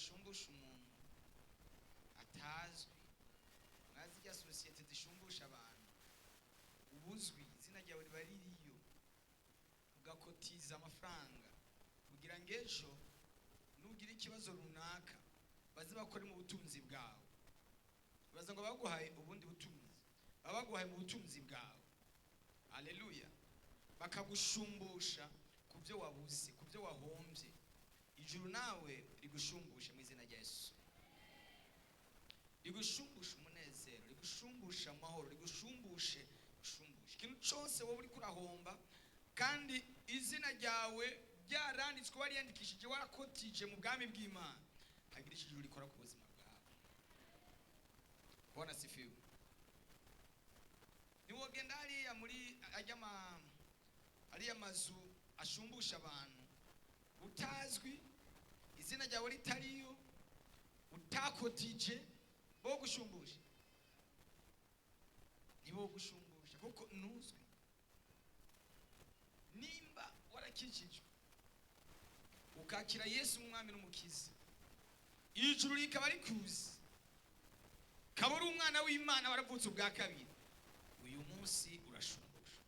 bashumbusha umuntu atazwi, mwazi rya sosiyete zishumbusha abantu, ubuzwi izina ryawe riba ririyo, ugakotiza amafaranga kugira ngo ejo nugira ikibazo runaka baze bakore mu butunzi bwawe. Baza ngo baguhaye ubundi butunzi, baguhaye mu butunzi bwawe. Haleluya. Bakagushumbusha ku byo wabuze, ku byo wahombye. Ijuru nawe rigushumbusha mu izina rya Yesu. Rigushumbusha umunezero, rigushumbusha amahoro, rigushumbushe ikintu cyose wowe uri kurahomba, kandi izina ryawe byaranditswe, wariyandikishije, warakotije mu bwami bw'Imana. Hagira ijuru rikora ku buzima bwawe. Bwana sifiwe. Niwogenda hariya muri ariya mazu ashumbusha abantu, utazwi, izina ryawe ritariyo, utakotije, bo gushumbusha, nibo gushumbusha kuko ntuzwi. Nimba warakijijwe ukakira Yesu umwami n'umukiza, ijuru rikaba rikuzi, kaba uri umwana w'Imana, waravutse ubwa kabiri, uyu munsi urashumbusha.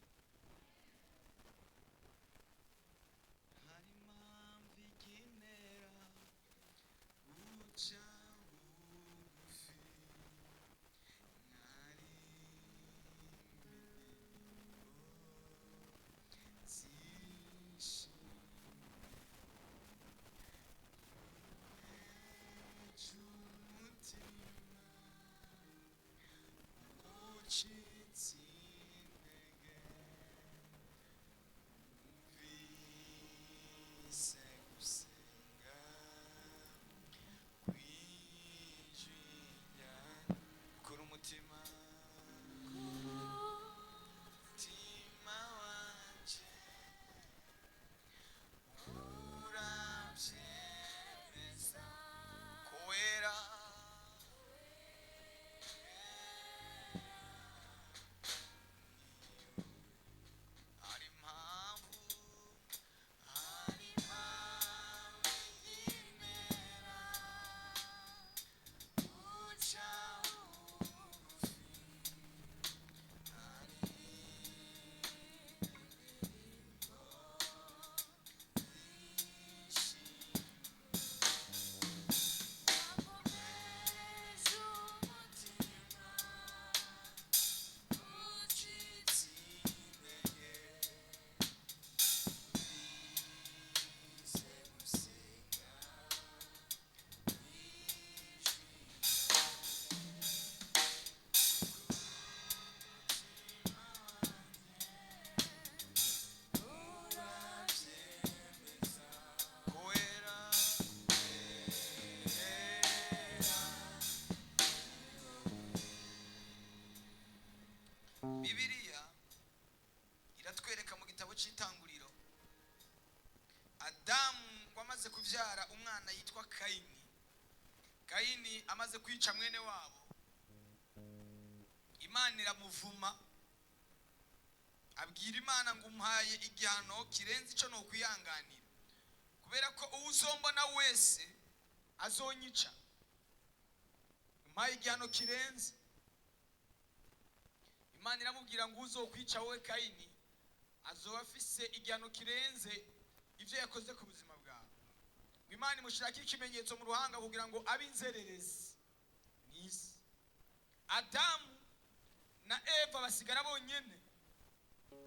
Bibiliya iratwereka mu gitabo cy'Itanguriro, Adamu wamaze kubyara umwana yitwa Kayini. Kayini amaze kwica mwene wabo, Imana iramuvuma, abwira Imana ngo umpaye igihano kirenze icyo no kwihanganira, kubera ko uwuzombona wese azonyica. Umpaye igihano kirenze. Imana iramubwira ngo uzokwica wowe Kayini azoba afise igihano kirenze ibyo yakoze ku buzima bwawe. Imana imushakira ikimenyetso mu ruhanga kugira ngo abinzerereze mw'isi. Adamu na Eva basigara bonyene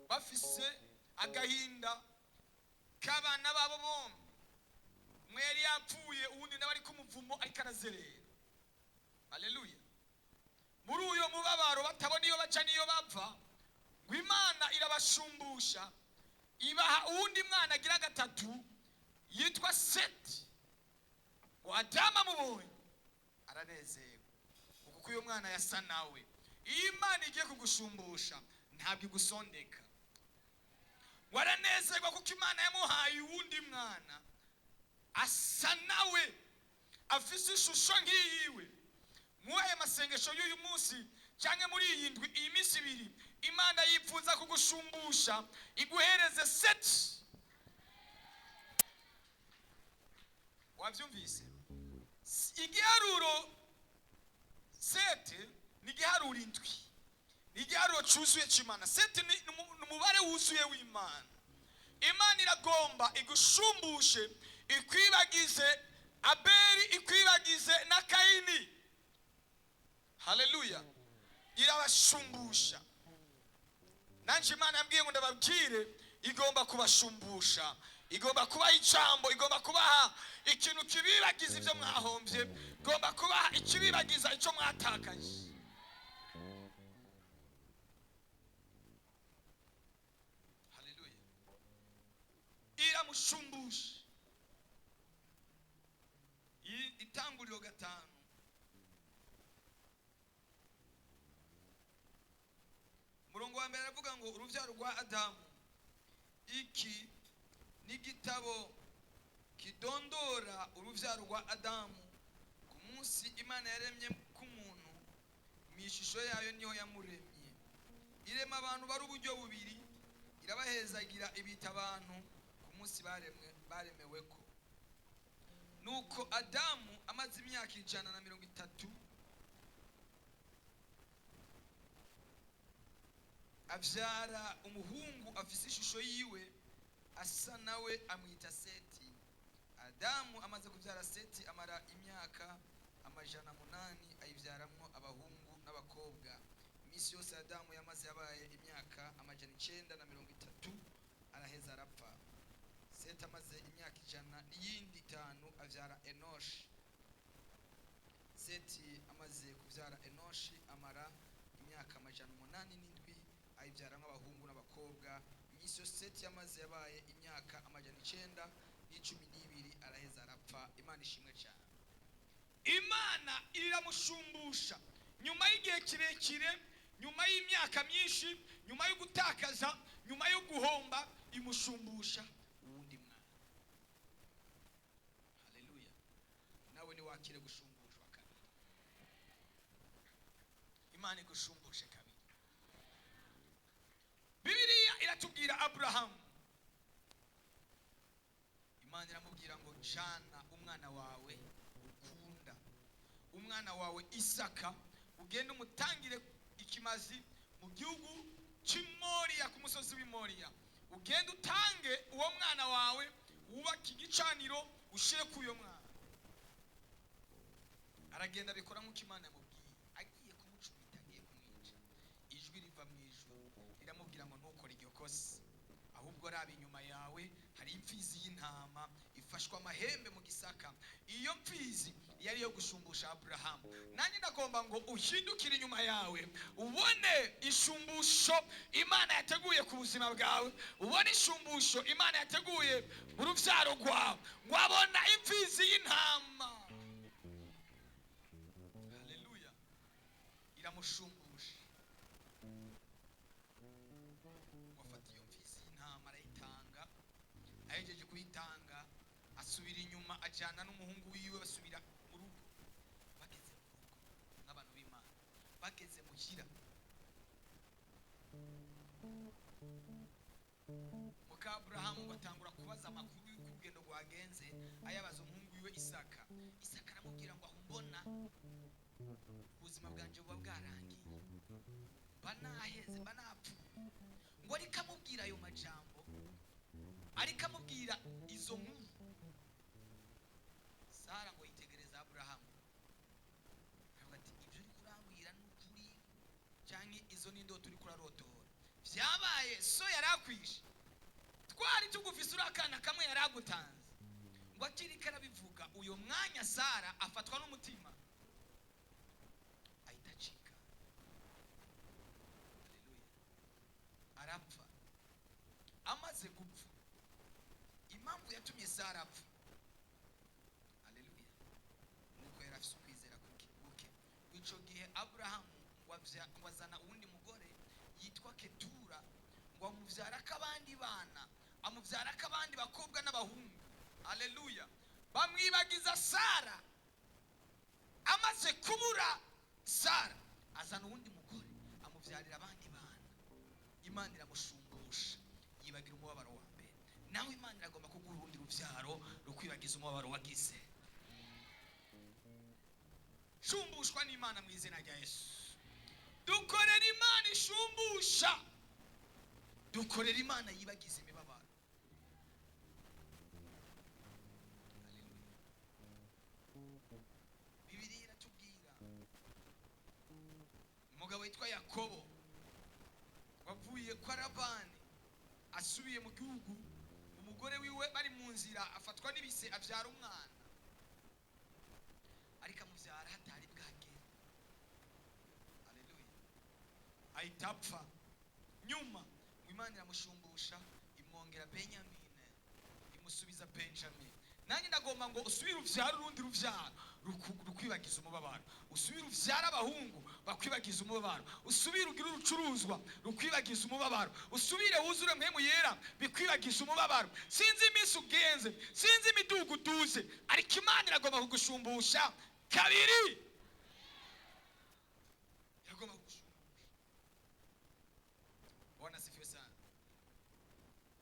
bafise agahinda k'abana babo bombi. Umwe yari yapfuye, uwundi nawe ari ku muvumo ariko arazerera. Haleluya. Muri uyo mubabaro batabona iyo baca niyo bapfa, ngo Imana irabashumbusha, ibaha uwundi mwana agira gatatu yitwa Seti. Ngo Adamu amubonye aranezerwa kuko uyo mwana yasa nawe. Iyo Imana igiye kugushumbusha ntabwo igusondeka. Waranezerwa kuko Imana yamuhaye uwundi mwana asa nawe, afise ishusho nk'iyiwe. Muwaye masengesho y'uyu munsi cyangwa muri iyi ndwi, iyi minsi ibiri, Imana yipfuza kugushumbusha, iguhereze Seti. Wabyumvise? igiharuro sete ni igiharuro indwi, ni igiharuro cyuzuye cy'Imana. Sete ni umubare wuzuye w'Imana. Imana iragomba igushumbushe, ikwibagize Abeli, ikwibagize na Kayini. Haleluya. Irabashumbusha. Nanje Imana yambwiye ngo ndababwire, igomba kubashumbusha, igomba kubaha ijambo, igomba kubaha ikintu kibibagiza ibyo mwahombye, igomba kubaha ikibibagiza icyo mwatakaje. Haleluya. Iramushumbusha. Itanguriro 5 murongo wa mbere aravuga ngo urubyaro rwa Adamu. Iki ni igitabo kidondora urubyaro rwa Adamu ku munsi Imana yaremye k'umuntu, mu ishusho yayo niho yamuremye. Irema abantu bari uburyo bubiri, irabahezagira ibita abantu ku munsi baremeweko. Nuko Adamu amaze imyaka 130 abyara umuhungu afise ishusho yiwe asa nawe, amwita Seti. Adamu amaze kubyara Seti amara imyaka 800 ayibyaramwo abahungu n'abakobwa. Iminsi yose Adamu yamaze yabaye imyaka 930 araheza arapfa. Seti amaze imyaka 105 abyara Enoshi. Seti amaze kubyara Enoshi amara imyaka 807 ayibyaramo abahungu n'abakobwa. Iminsi yose Seti yamaze yabaye imyaka 912 araheza arapfa. Imana ishimwe cyane. Imana iramushumbusha nyuma y'igihe kirekire, nyuma y'imyaka myinshi, nyuma yo gutakaza, nyuma yo guhomba, imushumbusha uwundi mwana. Haleluya. Nawe ni wakire gushumbushwa kabiri. Imana igushumbushe kabiri. Bibiliya iratubwira Abrahamu. Imana iramubwira ngo jana umwana wawe ukunda, umwana wawe Isaka, ugende umutangire ikimazi mu gihugu cy'Imoriya, ku musozi w'Imoriya. Ugende utange uwo mwana wawe, wubake igicaniro, ushire ku uyo mwana. Aragenda abikora nk'uko Imana yamubwiye. Agiye kumucumita, agiye kumwica, ijwi riva mu ijuru riramubwira ngo ntukore iryo kosa, ahubwo rabi inyuma yawe hari imfizi y'intama ifashwa amahembe mu gisaka. Iyo mfizi yari yo gushumbusha Abrahamu. Nanjye ndagomba ngo uhindukire inyuma yawe, ubone ishumbusho Imana yateguye ku buzima bwawe, ubone ishumbusho Imana yateguye urubyaro rwawe. Wabona imfizi y'intama. Haleluya. Iramushumbusha. Wafata iyo mfizi y'intama arayitanga. Ahejeje kuyitanga asubira inyuma, ajyana n'umuhungu wiwe, basubira mu rugo. Bageze mu rugo nk'abantu b'Imana, bageze mu kira, muka Abrahamu batangura kubaza amakuru y'urugendo rwagenze, ayabaza umuhungu wiwe Isaka. Isaka aramubwira ngo aho mbona ubuzima bwanjye buba bwarangiye, banaheze, banapfuye. Ngo ariko amubwira ayo majambo, ariko amubwira izo nkuru, Sara ngo yitegereza Abrahamu, aravuga ati ibyo uri kurambwira ni ukuri cyangwa izo ni indoto uri kurarotora? Byabaye so yarakwishe, twari tugufise urakana kamwe yaragutanze. Ngo akiri karabivuga, uyo mwanya Sara afatwa n'umutima ahita acika. Haleluya. Arapfa. Amaze gupfa, impamvu yatumye Sara apfa, haleluya, nuko yari afise ukwizera kuke. Ico gihe Abrahamu wazana uwundi mugore yitwa Ketura, ngo amuvyara kabandi bana, amuvyara kabandi bakobwa n'abahungu. Haleluya. Bamwibagiza Sara. Amaze kubura Sara, azana uwundi mugore amuvyarira abandi bana. Imana iramushumbusha, yibagira umubabaro wa mbere. Nawe Imana iragomba kuguha urundi rubyaro rukwibagiza umubabaro wagize. shumbushwa n'Imana mu izina rya Yesu. Dukorera Imana ishumbusha, dukorera Imana yibagiza imibabaro. Bibiliya iratubwira umugabo witwa Yakobo wavuye kwa Labani asubiye mu gihugu, umugore wiwe bari mu nzira afatwa n'ibise abyara umwana, ariko amubyara hatari bwagera. Haleluya. Ahita apfa. Nyuma Imana iramushumbusha imwongera Benyamini, imusubiza Benjamin. Nanjye ndagomba ngo usubire uvyara urundi ruvyaro rukwibagiza umubabaro, usubire uvyara abahungu bakwibagiza umubabaro, usubire ugira urucuruzwa rukwibagiza umubabaro, usubire wuzure mpemu yera bikwibagiza umubabaro. Sinzi iminsi ugenze, sinzi imidugu uduze, ariko Imana iragomba kugushumbusha kabiri. Iragomba kugushumbusha. Bwana sifiwe sana.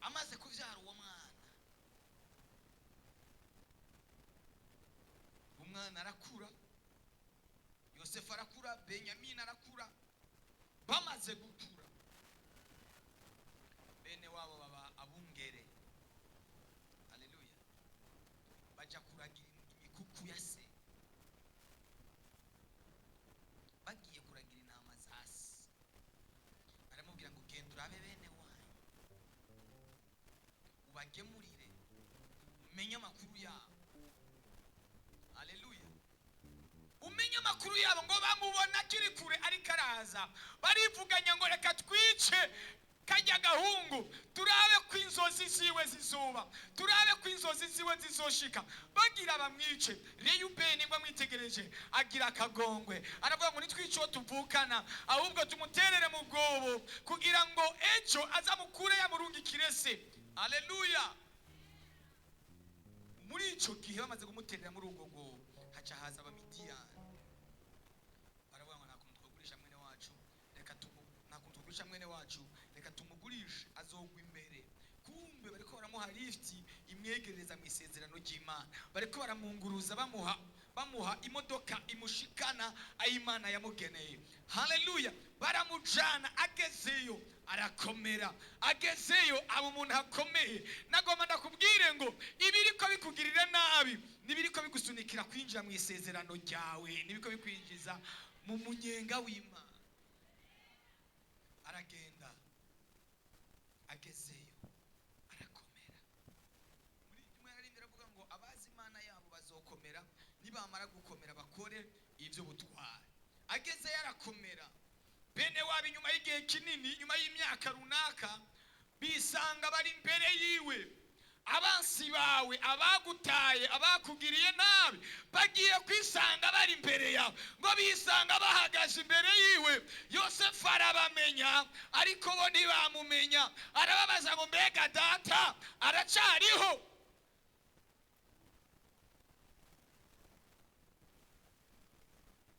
Amaze kuvyara uwo mwana, umwana arakura, Yosefu arakura, Benyamini arakura. Bamaze gukura, bene wabo baba abungere. Haleluya. Baja kuragira imikuku ya se, bagiye kuragira intama za se. Aramubwira ngo genda urabe bene wanyu, ubagemurire, umenye amakuru yabo. Haleluya. Umenye amakuru yabo, ngo bamubona kiri kure ariko araza, barivuganya ngo reka twice kajya gahungu, turabe ko inzozi ziwe zizuba, turabe ko inzozi ziwe zizoshika. Bagira bamwice. Reyubeni ngo amwitegereje agira akagongwe, aravuga ngo nitwice uwo tuvukana, ahubwo tumuterere mu bwobo kugira ngo ejo azamukure yamurungikire se. Haleluya. Muri icyo gihe bamaze kumuterera muri ubwo bwobo, haca haza Abamidiyani. Baravuga ngo nakuntu twagurisha mwene wacu, reka tumugurishe azogwa imbere. Kumbe bariko baramuha lifti imwegereza mu isezerano ry'Imana, bariko baramunguruza bamuha imodoka imushikana ay'Imana yamugeneye. Haleluya. Baramujana, agezeyo arakomera, agezeyo aba umuntu akomeye. Nagomba ndakubwire ngo ibiriko bikugirira nabi nibiriko bigusunikira kwinjira mu isezerano ryawe, nibiko bikwinjiza mu munyenga w'Imana. Aragenda, agezeyo arakomera. Muri rimwe narindira avuga ngo abazi Imana yabo bazokomera, nibamara gukomera bakore ibyo butware. Agezeyo arakomera. Bene wabo inyuma y'igihe kinini, nyuma y'imyaka runaka, bisanga bari imbere yiwe. Abansi bawe, abagutaye, abakugiriye nabi, bagiye kwisanga bari imbere yawe, ngo bisanga bahagaze imbere yiwe. Yosefu arabamenya, ariko bo ntibamumenya. Arababaza ngo mbega data aracariho?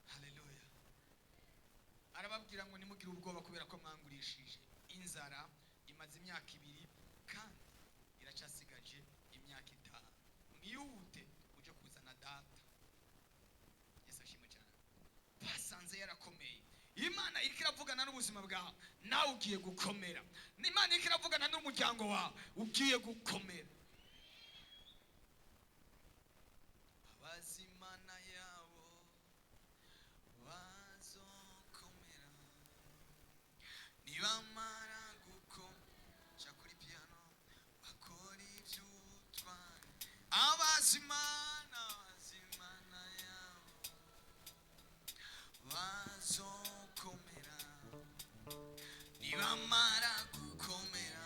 Haleluya. Arababwira ngo nimugire ubwoba kubera ko mwangurishije. Inzara imaze imyaka 2 kandi iracasigaje imyaka 5. Mwihute uje kuzana data. Yesu ashimwe cyane. Basanze yarakomeye. Imana iriko iravugana n'ubuzima bwawe, nawe ugiye gukomera. Imana iriko iravugana n'umuryango wawe, ugiye gukomera. Abazi Imana yabo bazokomera, nibamara gukomeja kuri piano bakora ivy'ubutware. Abazi Imana yabo bazokomera, nibamara gukomera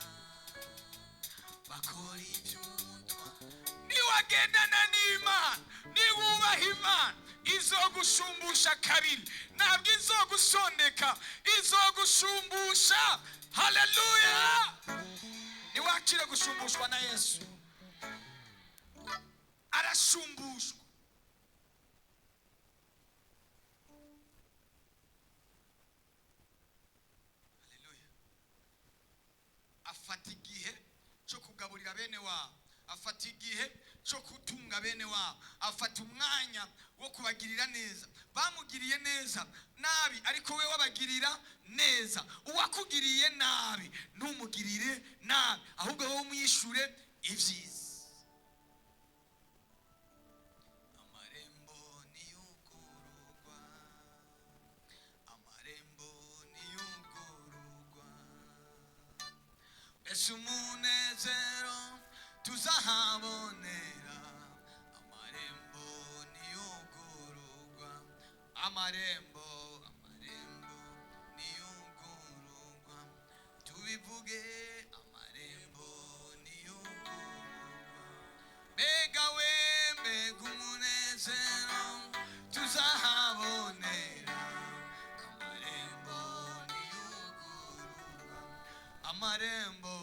bakora ivy'ubutware. Niwagendana n'Imana, niwubaha Imana, izogushumbusha kabiri. Ntabwo izogusondeka, izogushumbusha. Haleluya. Niwakire gushumbushwa na Yesu, arashumbushwa. Haleluya. Afata igihe cyo kugaburira bene wabo, afata igihe cyo kutunga bene wabo, afata umwanya wo kubagirira neza. Bamugiriye neza nabi, ariko we wabagirira neza. Uwakugiriye nabi ntumugirire nabi, ahubwo wowe umwishure ibyiza. Amarembo niyugururwa, amarembo niyugururwa, mbese umunezero tuzahabonera. Amarembo niyugururwa, amarembo niyugururwa, tubivuge. Amarembo niyugururwa, mbega we, mbega umunezero tuzahabonera. Amarembo niyugururwa, amarembo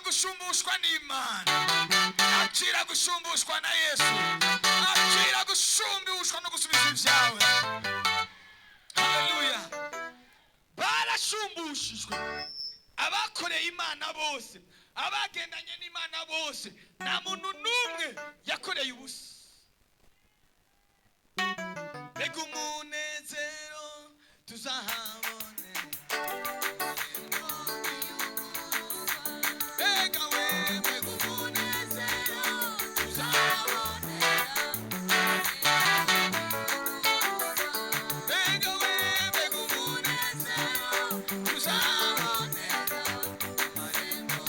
gushumbushwa n'Imana, akira gushumbushwa na Yesu, akira gushumbushwa no gusubiza ibyawe. Haleluya. Barashumbushijwe abakoreye Imana bose, abagendanye n'Imana bose, nta muntu n'umwe yakoreye ubusa. Mbega umunezero tuzahabone, mbega we, mbega umunezero tuzahabonera, mbega we, mbega umunezero tuzahabonera, amarembo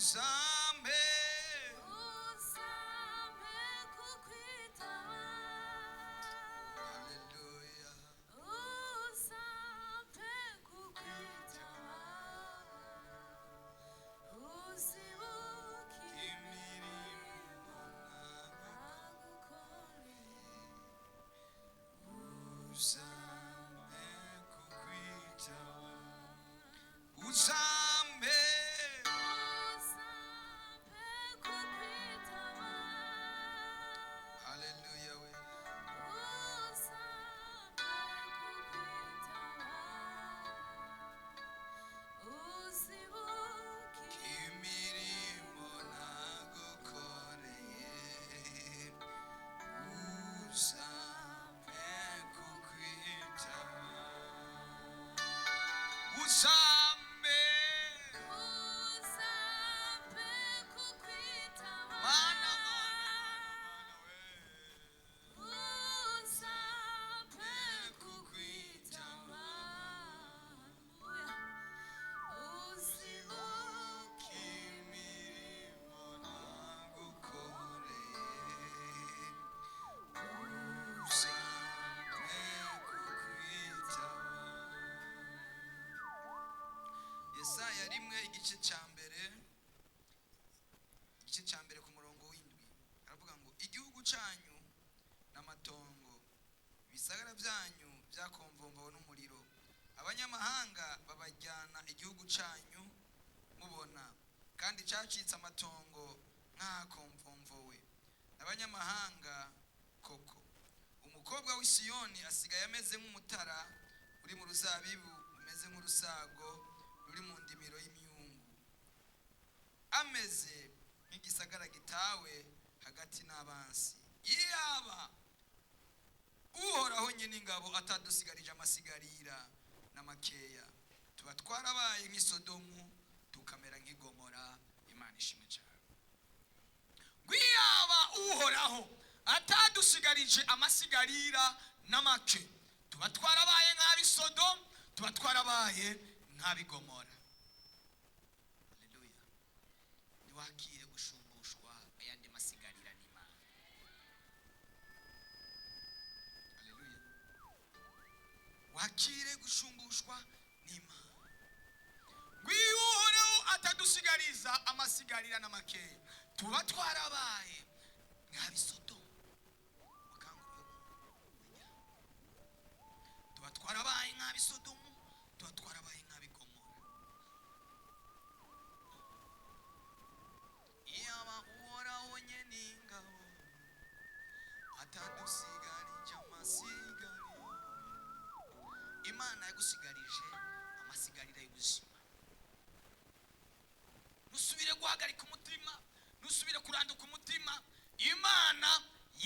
uzampe kukwitaba. haleluya Uzampe kukwitaba. Uzibuke imirimo nagukoreye. uzampe kukwitaba uzampe Uzampe kukwitaba. haleluya we Uzampe kukwitaba. Uzibuke imirimo nagukoreye uzampe kukwitaba uzampe uzampe kukwitaba. mana we Uzampe kukwitaba. Uzibuke imirimo nagukoreye uzampe kukwitaba Yesaya 1:1 ku murongo w'indwi aravuga ngo igihugu cyanyu n'amatongo ibisagara byanyu byakomvomvowe n'umuriro abanyamahanga babajyana igihugu cyanyu mubona kandi cyacitse amatongo nk'ahakomvomvowe abanyamahanga koko umukobwa w'i Siyoni asigaye ameze nk'umutara uri mu ruzabibu umeze nk'urusago ruri mu ndimiro y'imyungu ameze nk'igisagara gitawe hagati n'abansi iyaba uhoraho nyine ingabo atadusigarije amasigarira n'amakeya tuba twarabaye nk'isodomu tukamera nk'igomora imana ishimwe cyane gwiyaba uhoraho atadusigarije amasigarira n'amake tuba twarabaye nk'abisodomu tuba twarabaye nk'abigomora haleluya niwakire gushumbushwa ayandi masigarira n'imana haleluya wakire gushumbushwa n'imana gwiyuhoreho atadusigariza amasigarira n'amakeya tuba twarabaye nk'abisodomu tuba twarabaye nk'abisodomu tuba twarabaye nk'abigomora iyaba uhoraho nyene ingabo atadusigarije amasigarira imana yagusigarije amasigarira y'ubuzima nusubire guhagarika umutima nusubire kuranduka umutima imana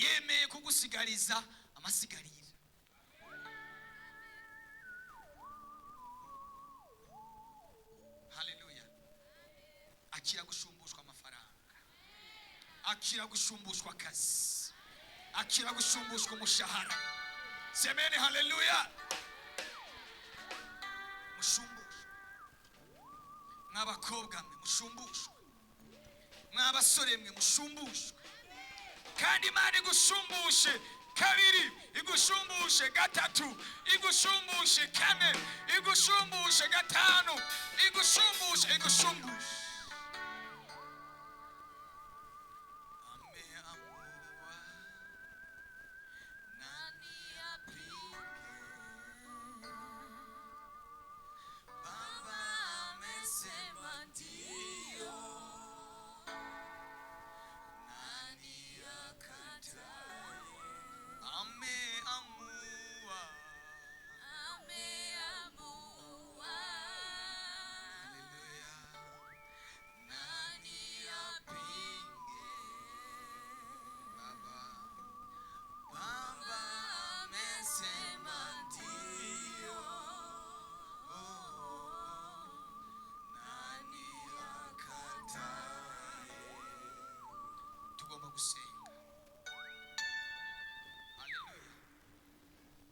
yemeye kugusigariza amasigarira haleluya akira gushumbushwa amafaranga akira gushumbushwa akazi akira gushumbushwa umushahara semene haleluya mushumbushwe mw'abakobwa mwe mushumbushwe mw'abasore mwe mushumbushwe kandi imana igushumbushe kabiri igushumbushe gatatu igushumbushe kane igushumbushe gatanu igushumbushe ame amuwa nani apinge baba amesema ndio nani akataye ame amuwa ameamua. haleluya nani apinge baba baba amesema ndio nani akataye tugomba gusenga haleluya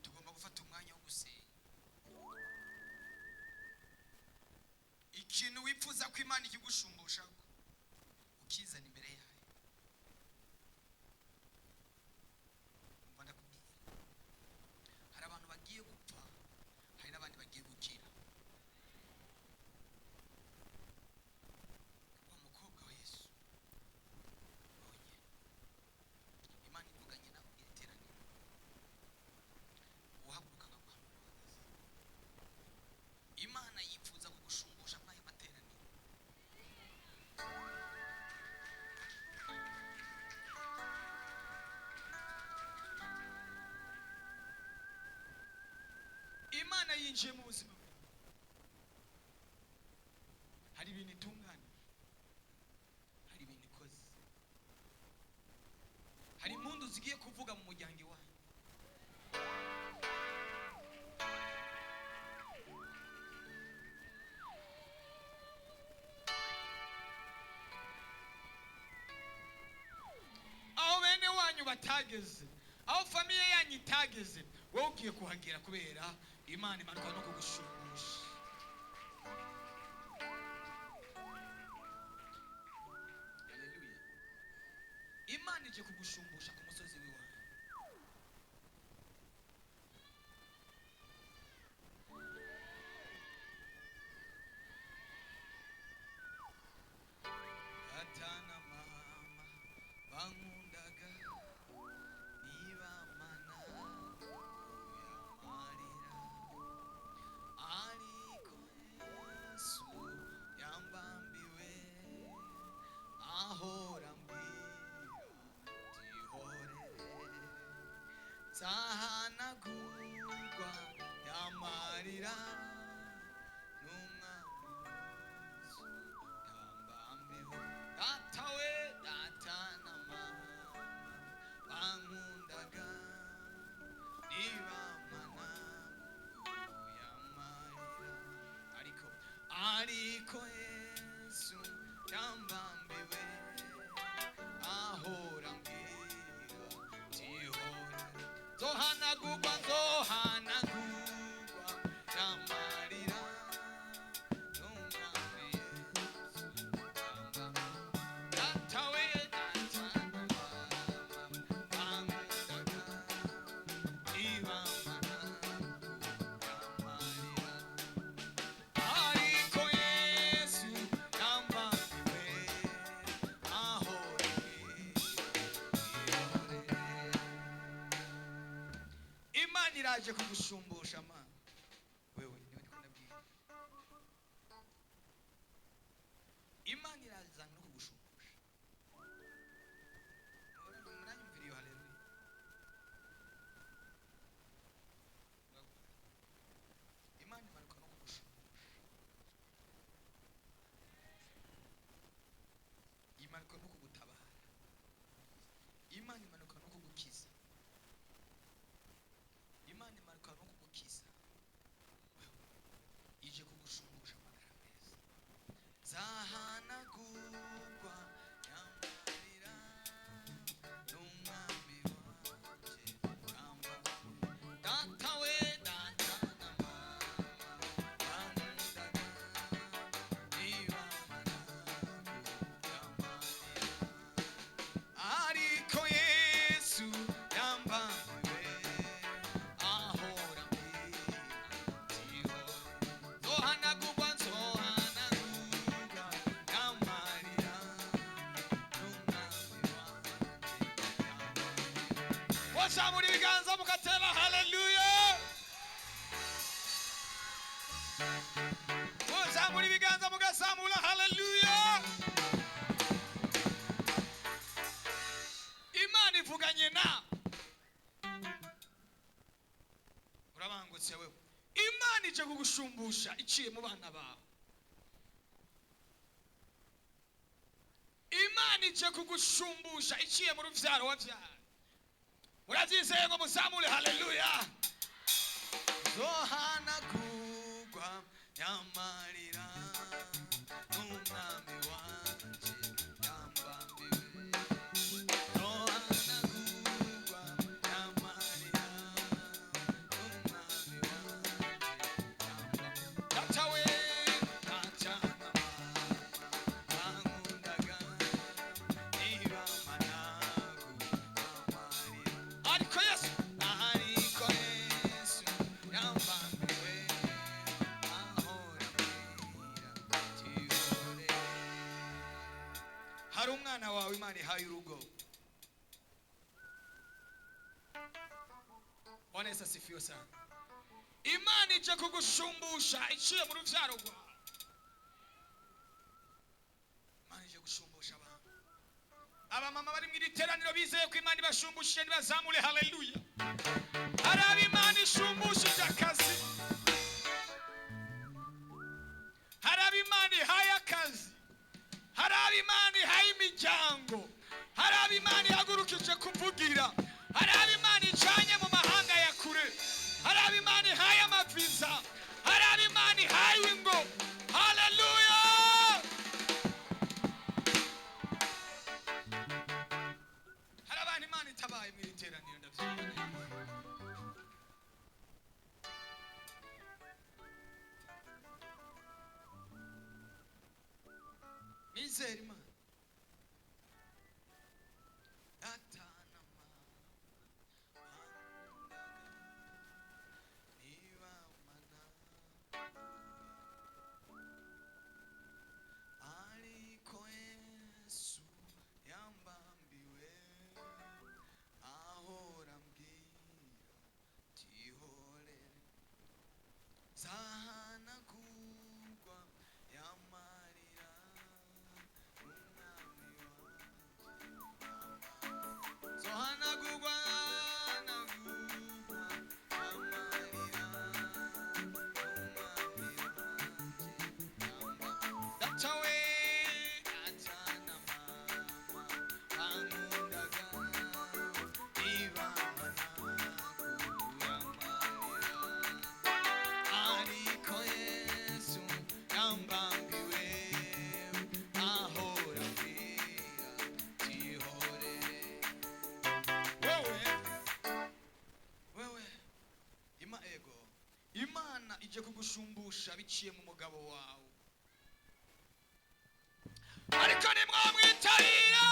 tugomba gufata umwanya wo gusenga ikintu wifuza ko imana ikigushumbushaho yinjiye mu buzima bwawe. Hari ibintu itunganije, hari ibintu ikoze, hari impundu zigiye kuvuga mu muryango iwanyu. Aho bene wanyu batageze, aho famiye yanyu itageze, wowe ugiye kuhagera kubera Imana imanuka no kugushumbusha. Haleluya. Imana ije kugushumbusha ku musozi w'iwanyu. Atana mama bankundaga nibamana uyamarira, ariko Yesu yambambiwe ahora mbwira tihorere, nzahanagurwa yamarira n'umwami Yesu yambambiwe. Data we data na mama bankundaga nibamana uyamarira, ariko Yesu yambambiwe ahora mbwira tihorere, nzohanagurwa yamarira n'umwami Yesu yambambiwe. Data we data na mama bankundaga nibamana uyamarira, ariko Yesu yambambiwe ahora mbwira. Imana iraje kugushumbusha mana. Wewe niwe ndiko ndabwira. Imana iraza no kugushumbusha. Muranyumvira iyo haleluya. Imana imanuka no kugushumbusha. Imanuka no kugutabara. Imana imanuka no kugukiza. Imana imanuka no kugukiza. Ije kugushumbusha amagara meza. Nzahanagurwa yamarira n'umwami wanje yambambiwe. Data we data na mama bankundaga nibamana uyamarira, ariko Yesu yambambiwe ahora mbwira tihorere, nzohanagurwa yamarira n'umwami wanje yambambiwe. Wazamura ibiganza mugatera haleluya. Wazamura ibiganza mugazamura haleluya. Imana ivuganye na urabangutse wewe. Imana ije kugushumbusha iciye mu bana bawe. Imana ije kugushumbusha iciye mu ruvyaro wavyara. Murabyizeye ngo muzamure haleluya. Zohanagurwa yamarira n'umwami wanje yambambiwe. Zohanagurwa yamarira n'umwami wanje yambambiwe. Data we data na mama bankundaga nibamana uyamarira, ariko Yesu yambambiwe ahora mbwira tihorere. Hari umwana wawe Imana ihaye urugo. Bwana Yesu asifiwe sana. Imana ije kugushumbusha iciye mu ruvyaro rwawe. Imana ije gushumbusha abantu. Abamama bari mu iri teraniro bizeye ko Imana ibashumbushe nibazamure haleluya. Hari abo Imana ishumbushije akazi. imana ihaye akazi, hari abo imana ihaye imiryango, hari abo imana ihagurukije kuvugira, hari abo imana icanye mu mahanga ya kure, hari abo imana ihaye amaviza, hari abo imana ihaye ingo. Haleluya! hari abantu imana itabaye mu iteraniro ndabyumva. Nizere imana. Imana ije kugushumbusha biciye mu mugabo wawe, ariko nimwamwitarira.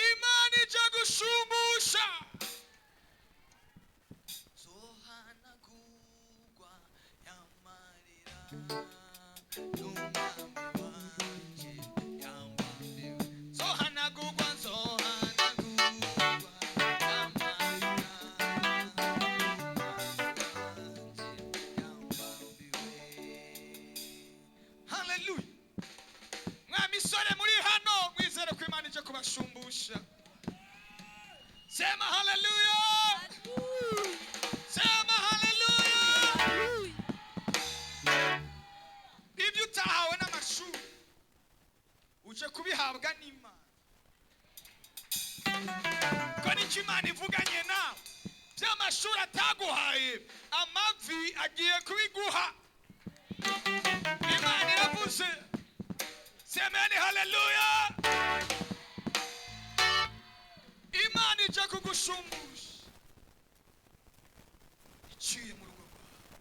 Imana ije gushumbusha. Zohanagurwa yamarira kubashumbusha. Sema haleluya. Sema haleluya. Ibyo utahawe n'amashuri uje kubihabwa n'Imana. Ko n'icyo Imana ivuganye nawe by'amashuri ataguhaye, amavi agiye kubiguha. Imana iravuze. Semeni haleluya. Imana ije kugushumbusha iciye mu rugo rwawe.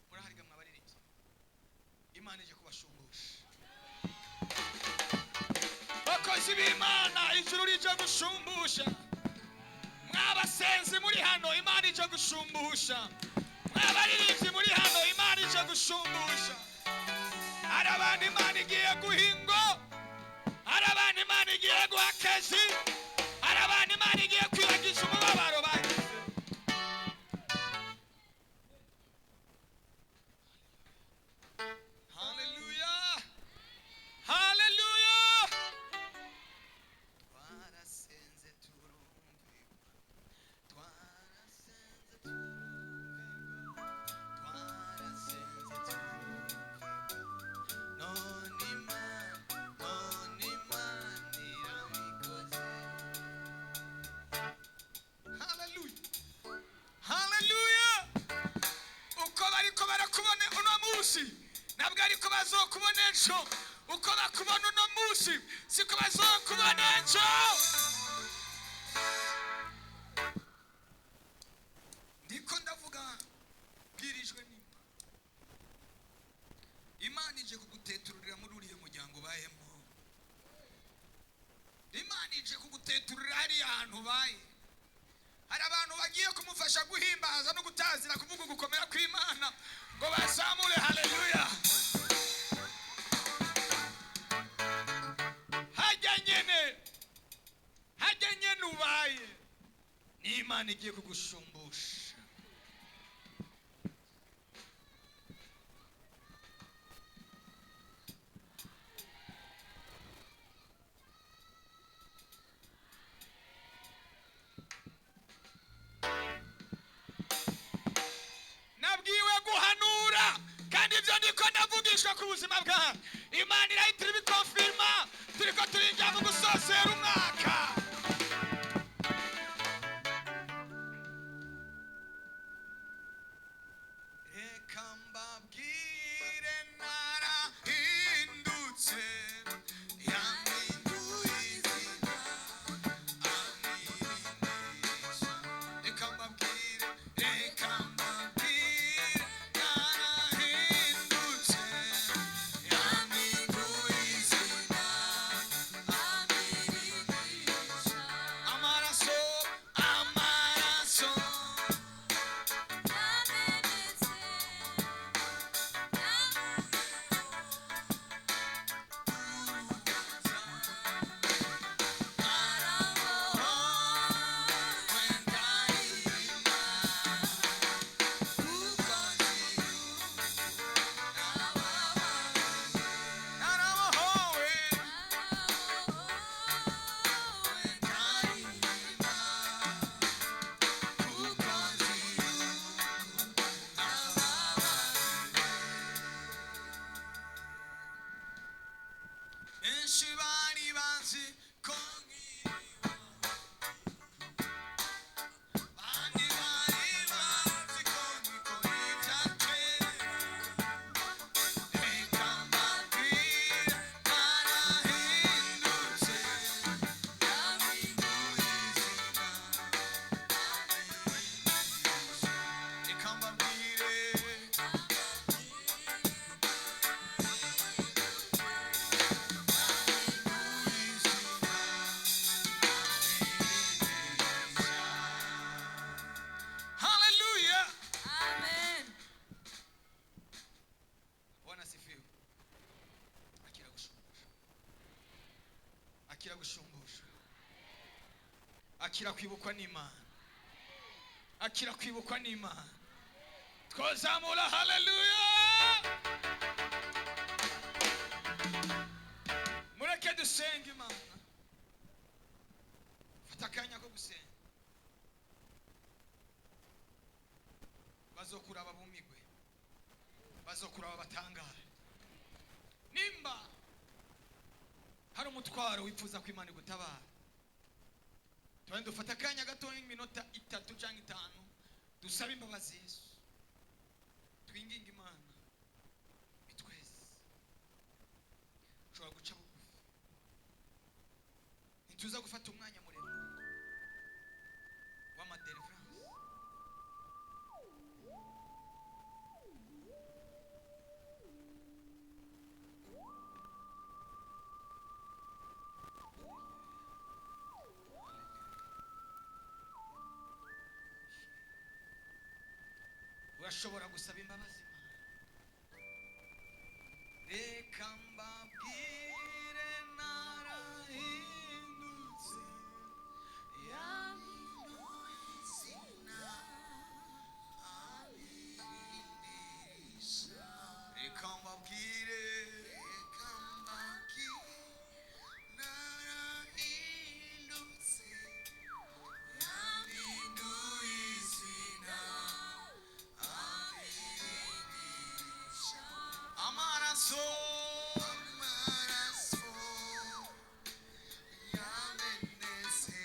Murahariga mwabaririmbyi. Imana ije kubashumbusha. Bakozi b'Imana ijuru rije gushumbusha. Mwabasenzi muri hano Imana ije gushumbusha. Mwabaririmbyi muri hano Imana ije gushumbusha. Hari abantu Imana igiye guhingo, hari abantu Imana igiye guha akazi, hari abantu Imana igiye kwibagiza umubabaro bagize. Haleluya, haleluya. Twarasenze turumvirwa, twarasenze turumvirwa, twarasenze turumvirwa. None Imana irabikoze. Haleluya, haleluya. Uko bariko barakubona uno munsi nabwo ariko bazokubona ejo. Uko bakubona uno munsi siko bazokubona ejo. Ndiko ndavuga bwirijwe n'Imana. Imana ije kuguteturira muri uriya muryango ubayemo. Imana ije kuguteturira hariya hantu ubaye. Hari abantu bagiye kumufasha guhimbaza no gutazira kuvuga gukomera kw'Imana ngo bazamure haleluya. Hajya nyene ubaye ni Imana igiye kugushumbusha. guhinduka k'ubuzima bwawe imana irahita ibikonfirma turiko turinjira mu gusozera umwaka. Reka mbabwire narahindutse yampinduye izina amirimisha. Reka mbabwire narahindutse yampinduye izina amirimisha. Amaraso akira kwibukwa n'Imana, akira kwibukwa n'Imana. Twazamura haleluya. Mureke dusenge Imana. Fata akanya ko gusenga. Bazokuraba bumigwe, bazokuraba batangare. Nimba hari umutwaro wifuza ko Imana igutabara, dufata akanya gato iminota 3 cyangwa 5 dusaba imbabazi Yesu, twinginga Imana bitwese. Ushobora guca bugufi, ntituza gufata umwanya muremure w'amadeliverance. Urashobora gusaba imbabazi Imana. Reka mbabwire narahindutse yampinduye izina amirimisha. Reka mbabwire narahindutse yampinduye izina amaraso yamenetse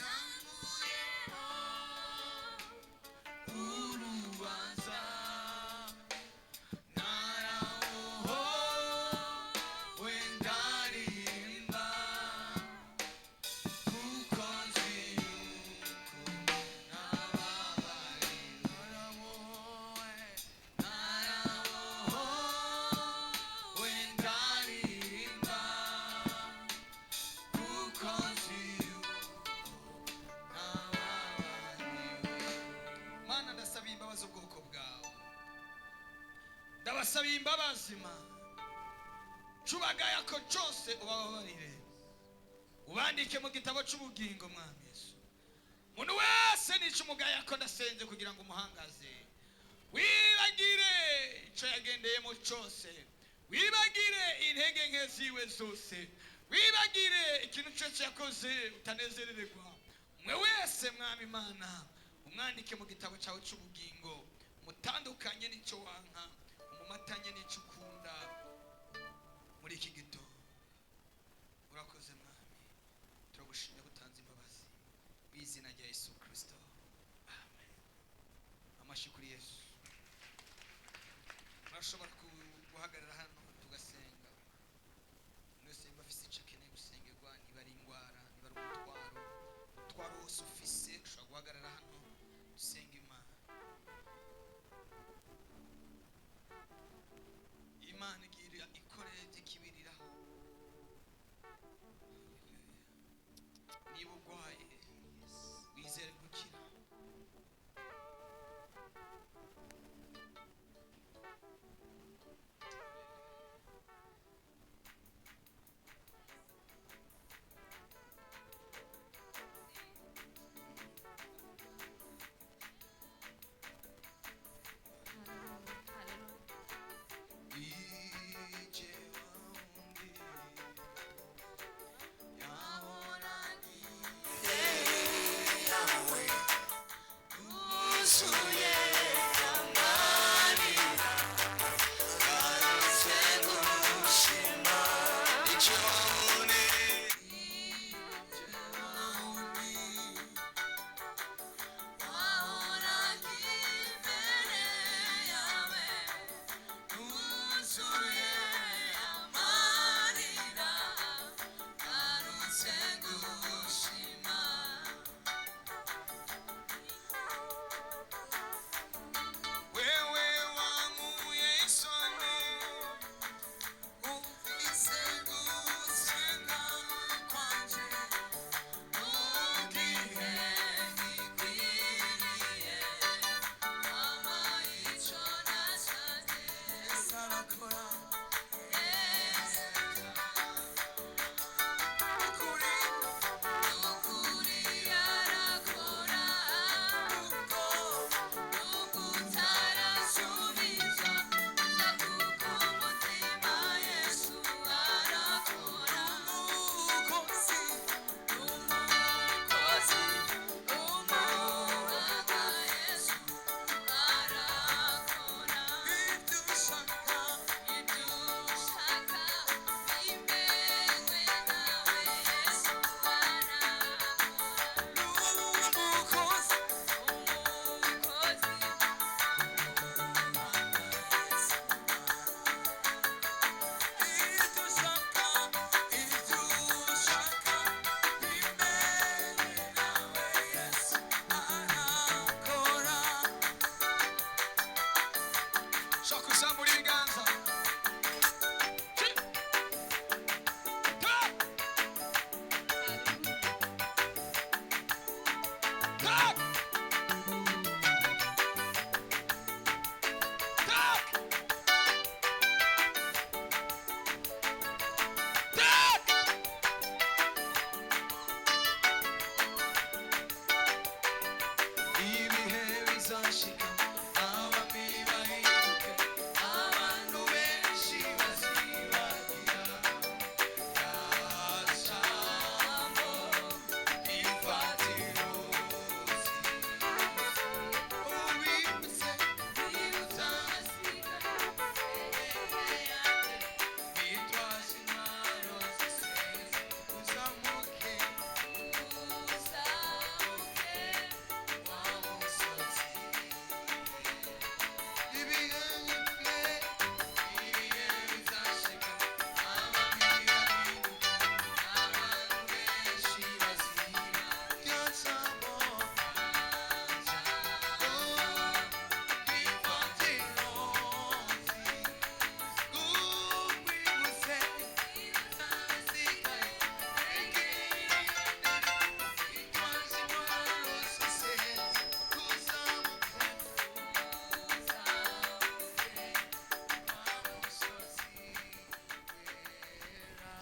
yankuyeho urubanza naraho wendarimba kuko nzi yuko nababariwe ubwoko bwawe. Ndabasaba imbabazi Imana, cubagaya ko cyose ubabarire, ubandike mu gitabo cy'ubugingo Mwami Yesu. Umuntu wese nica umugaya ko ndasenze kugira ngo umuhangaze, wibagire icyo yagendeyemo cyose, wibagire intege nke ziwe zose, wibagire ikintu cyose yakoze utanezererwa. Umwe wese Mwami Imana umwandike mu gitabo cyawe cy'ubugingo, mutandukanye n'icyo wanka, ufatanye n'icyo ukunda muri iki gitondo. Urakoze mwami, turagushimye gutanze imbabazi mu izina rya Yesu Kristo, amen. Amashyi kuri Yesu. Urashobora guhagarara hano tugasenga. Mwese niba afise icyo akeneye gusengerwa, niba ari indwara, niba ari umutwaro wose ufise, ushobora guhagarara hano dusenga Imana. Imana igira ikoreye ikibiriraho. Niba urwaye wizere gukira.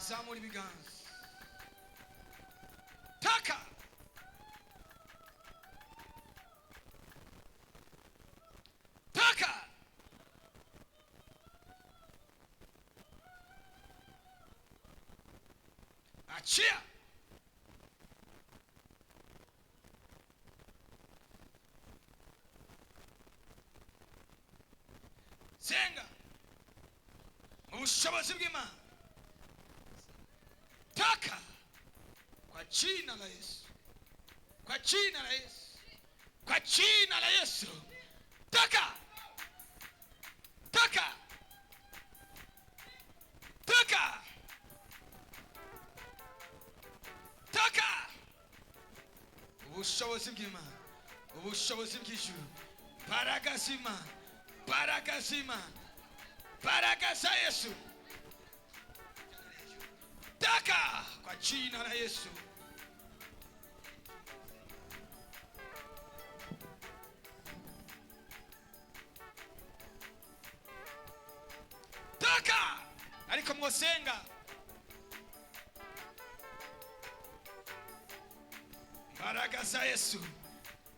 Zamura ibiganza. Taka. Taka. Achia. Senga. ubushobozi bw'Imana. Toka kwa jina la Yesu, kwa jina la Yesu, kwa jina la Yesu. Toka, toka, toka, toka. Ubushobozi bw'Imana, ubushobozi bw'ijuru, imbaraga z'Imana, imbaraga z'Imana, imbaraga za Yesu. Toka kwa jina la Yesu. Toka ariko mwosenga. Imbaraga za Yesu,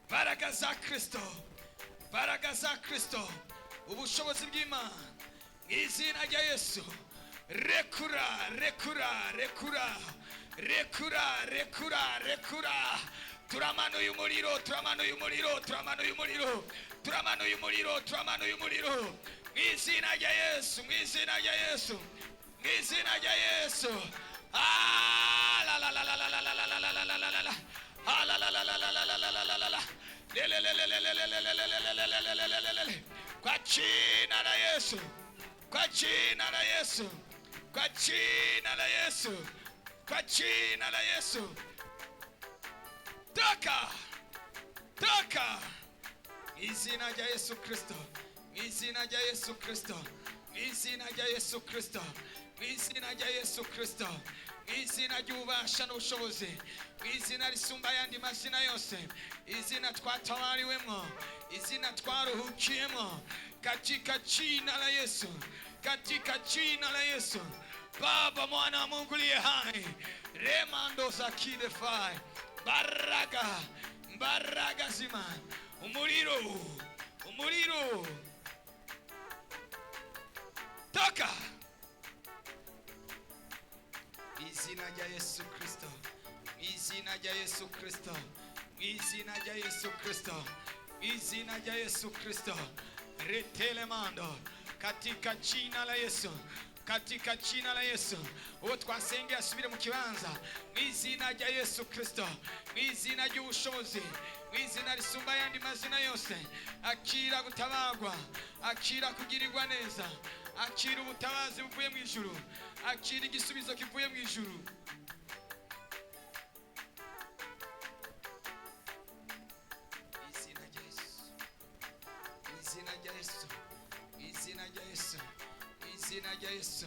imbaraga za Kristo, imbaraga za Kristo, ubushobozi bw'Imana mw'izina rya Yesu. Rekura, rekura, rekura, rekura, rekura, rekura. Turamanuye umuriro, turamanuye umuriro, turamanuye umuriro, turamanuye umuriro, turamanuye umuriro. Mw'izina rya Yesu, mw'izina rya Yesu, mw'izina rya Yesu. Ah la la la la la la la la la la la la la la. Ah la la la la la la la la la la la la. Le le le le le le le le le le le le le le le le le le. Kwa jina la Yesu, kwa jina la Yesu, kwa jina la Yesu, kwa jina la Yesu. Toka, toka. Izina rya Yesu Kristo, izina rya Yesu Kristo, izina rya Yesu Kristo, izina rya Yesu Kristo, izina ry'ububasha n'ubushobozi, izina risumba ayandi mazina yose, izina twatabariwemo, izina twaruhukiyemo, katika jina la Yesu, katika jina la Yesu. Baba, Mwana wa Mungu aliye hai, remando zakide fai, baraka, baraka zima, umuriro, umuriro. Toka izina rya Yesu Kristo, izina rya Yesu Kristo, izina rya Yesu Kristo, izina rya Yesu Kristo. Retelemando katika jina la Yesu, katika jina la Yesu. Uwo twasengeye asubire mu kibanza mw'izina rya Yesu Kristo, mw'izina ry'ubushobozi, mw'izina risumba ayandi mazina yose. Akira gutabagwa, akira kugirirwa neza, akira ubutabazi buvuye mu ijuru, akira igisubizo kivuye mu ijuru. Izina rya Yesu, izina rya Yesu, izina rya Yesu, izina rya Yesu.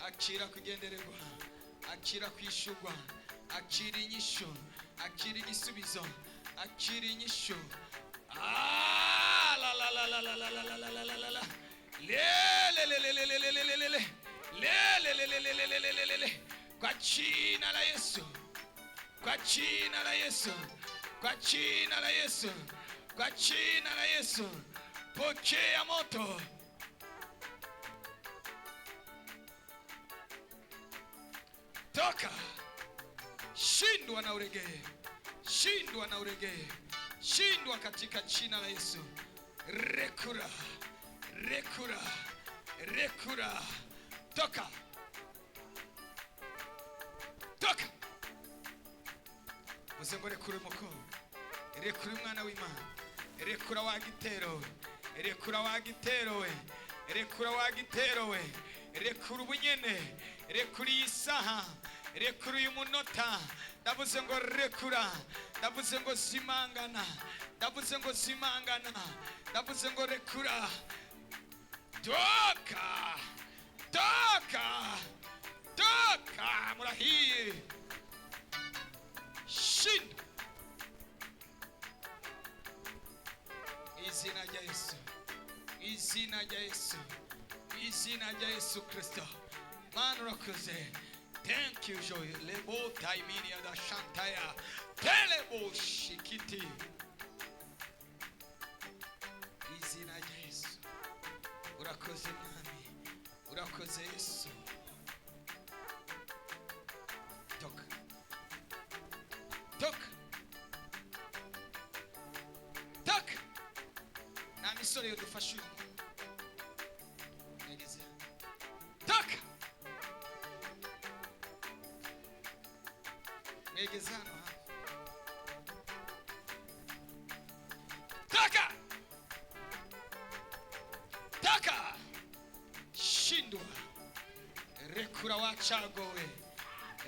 Akira kugendererwa, akira kwishurwa, akira inyishu, akira igisubizo, akira inyishu. Ah la la la la la la la la la la la la. Le le le le le le le le le le le. Le le le le le le le le le le le. Kwa jina la Yesu, kwa jina la Yesu, kwa jina la Yesu, kwa jina la Yesu. Pokea moto. Toka. Shindwa na uregee, shindwa na uregee, shindwa katika jina la Yesu. Rekura, rekura, rekura. Toka, toka. Muzengo rekura umukobwa, rekura umwana w'Imana, rekura wa gitero we, rekura wa gitero we, rekura wa gitero we, rekura ubunyene, rekura iyi saha, rekura uyu munota. Ndavuze ngo rekura, ndavuze ngo zimangana, ndavuze ngo zimangana, ndavuze ngo rekura. Toka, toka, toka. Murahiye. Shinda izina rya Yesu, izina rya Yesu, izina rya Yesu Kristo. Mana urakoze. Thank you, Joy. Lebo taimini ya shantaya. Telebo shikiti. Izina rya Yesu. Urakoze mwami, urakoze Yesu. Toka, toka, toka. Na misore yodufashe uyu muntu. Yagize toka. yegeze hano hafi. Taka taka shindwa rekura wacagowe,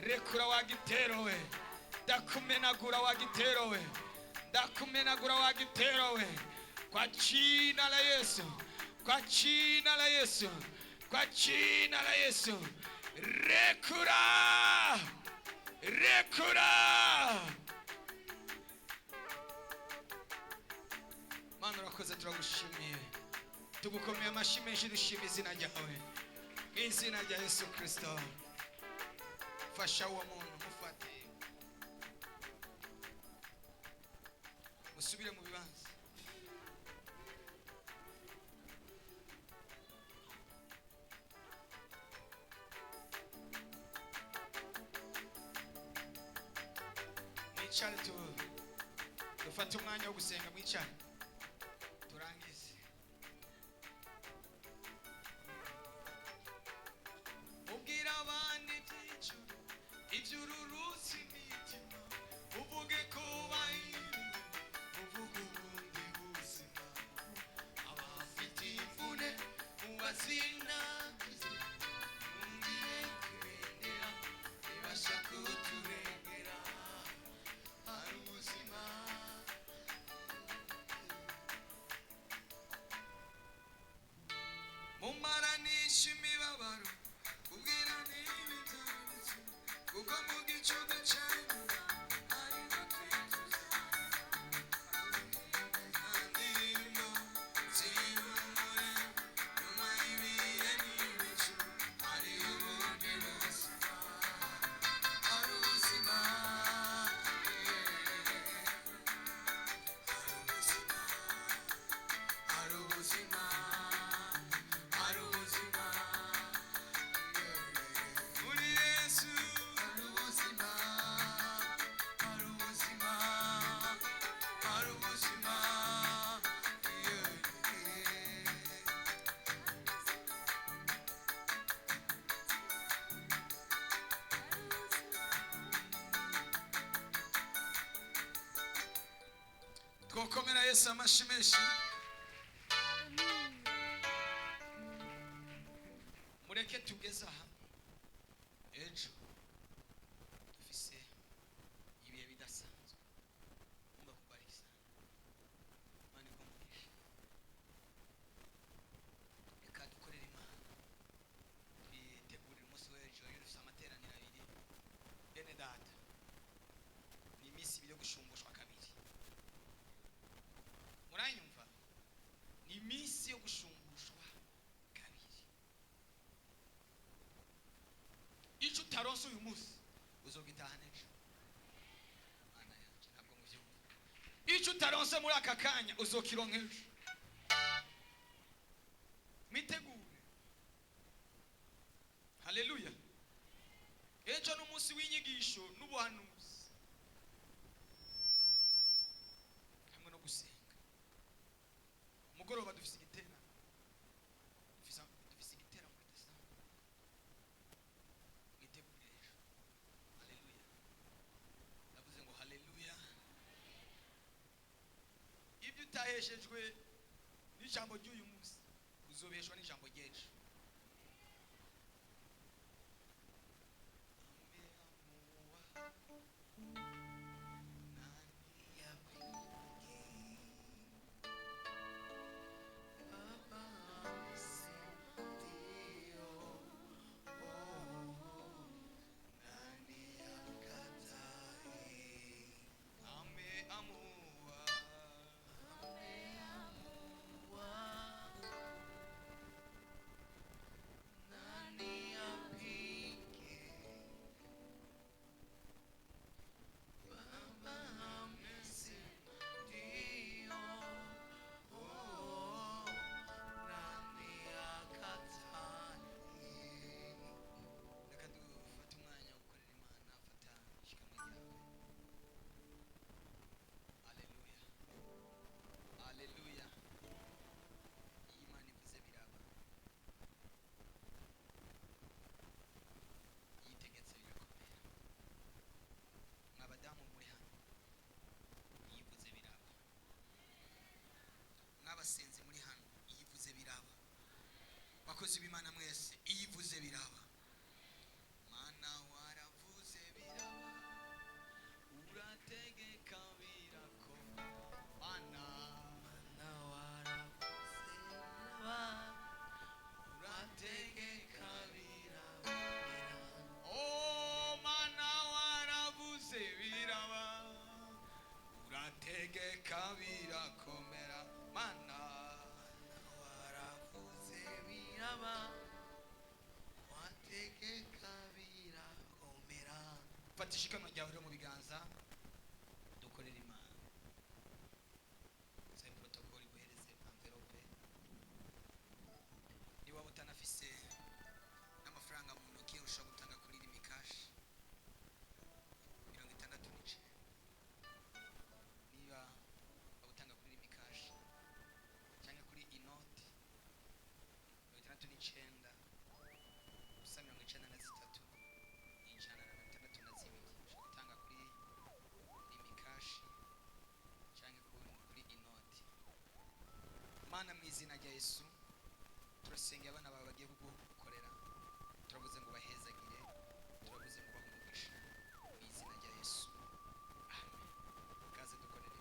rekura wagiterowe, ndakumenagura wagiterowe, ndakumenagura wagiterowe kwa jina la Yesu, kwa jina la Yesu, kwa jina la Yesu. Rekura, rekura. Mana urakoze, turagushimiye, tugukomeye amashyi menshi, dushima izina ryawe mu izina rya Yesu Kristo. Fasha uwo muntu, mufate musubire mu bibanza. Mwicare dufate umwanya wo gusenga, mwicare turangize. Ubwira abandi iby'ijuru, iby'ururutse imitima, uvuge ko bahiriwe, uvuge ubundi buzima. Abafite imvune mubazinagize, mwumvire kurengera, ibasha kuturengera. Hari ubuzima, mumaranisha imibabaro, ubwirane ibitanditse, kuko mu gicuku cyanyu hariho kwicuza. Indirimbo zihumure nyuma y'ibihe n'ibicu, hariho ubundi buzima. Hari ubuzima, hari ubuzima, hari ubuzima. Muri Yesu hari ubuzima, hari ubuzima, hari ubuzima. Twokomera Yesu amashyi menshi. Mureke tugeze aha, ejo dufise ibihe bidasanzwe. Mba kubarisa Imana ikomugisha, reka dukorere Imana, twitegurire umunsi w'ejo. Dufise amateraniro abiri, bene data, ni iminsi ibiri yo gushumbushwa kabiri. Muranyumva? Ni iminsi yo gushumbushwa kabiri. Icyo utaronse uyu munsi uzogitahana ejo. Mana yanjye, ntabwo mubyumva. Icyo utaronse muri aka kanya uzokironka ejo. Mwitegure. Haleluya. Ejo ni umunsi w'inyigisho n'ubuhanuzi hamwe no gusenga. Umugoroba dufise igiterane, dufise igiterane kidasanzwe. Mwitegure ejo. Haleluya. Ndavuze ngo haleluya. Ibyo utaheshejwe n'ijambo ry'uyu munsi uzobeshwa n'ijambo ry'ejo. bakozi b'Imana mwese iyivuze biraba. Mana waravuze biraba, urategeka birakoma. Mana waravuze biraba, urategeka biraba. Oh mana waravuze biraba, urategeka birakomera. Mana waravuze biraba, wategeka birakomera. Fatisha ikanwa ryawe rero mu biganza dukorera Imana. Sai protokoli guhereze envelope. Ni waba utanafise n'amafaranga mu ntoki ushobora gutanga kuri Rimi Cash 69. Niba bagutanga kuri Rimi Cash cyangwa kuri inoti 69 ubusa 93 ijana na 62 ushobora gutanga kuri Rimi Cash cyangwa kuri inoti. Mana mu izina rya Yesu turasengera abana bawe bagiye kugukorera, turavuze ngo bahezagire, turavuze ngo bahe umugisha mu izina rya Yesu, amen. Kaze dukorere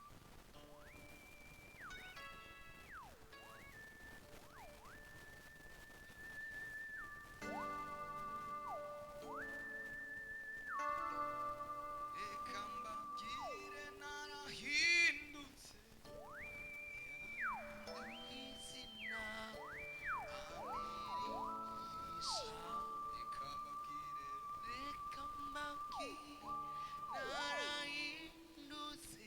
reka mbabwire narahindutse izina amirisha. Reka mbabwire narahindutse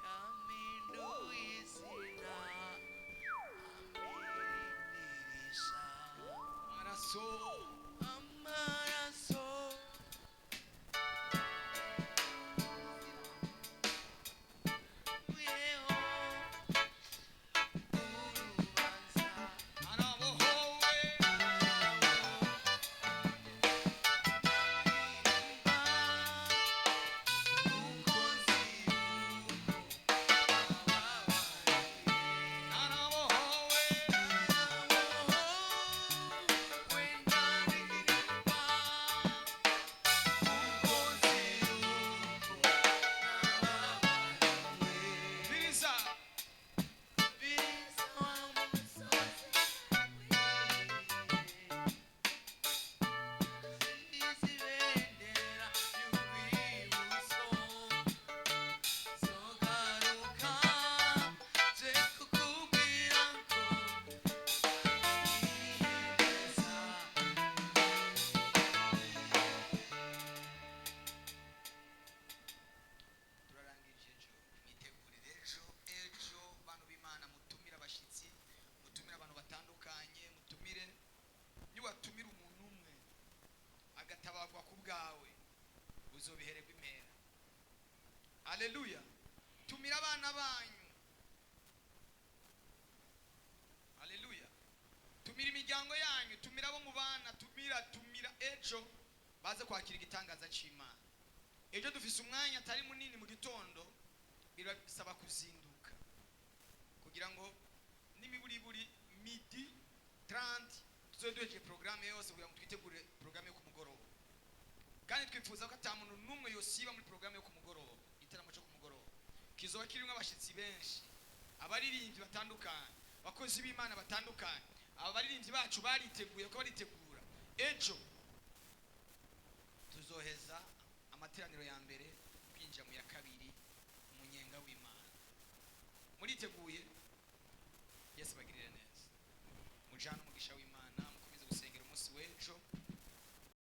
yampinduye izina amiririsha. Amaraso yeho urubanza arabohowe uzobihererwa impera. Haleluya. Tumira abana banyu. Haleluya. Tumira imiryango yanyu, tumira abo mubana, tumira ejo baze kwakira igitangaza cy'Imana. Ejo dufise umwanya atari munini mu gitondo, birasaba kuzinduka kugira ngo n'imiburiburi midi 30 tuzoduheje programme yose kugira ngo twitegure programme yo ku mugoroba. Kandi twifuza ko atamuntu numwe yosiba muri programme yo ku mugoroba, itaramo cyo ku mugoroba kizoba kirimo abashitsi benshi, abaririmbyi batandukanye, bakozi b'Imana batandukanye. Abaririmbyi bacu bariteguye ko baritegura. Ejo tuzoheza amateraniro ya mbere kwinjira mu ya kabiri umunyenga w'Imana. Muriteguye? Yesu bagirire neza. Mujana umugisha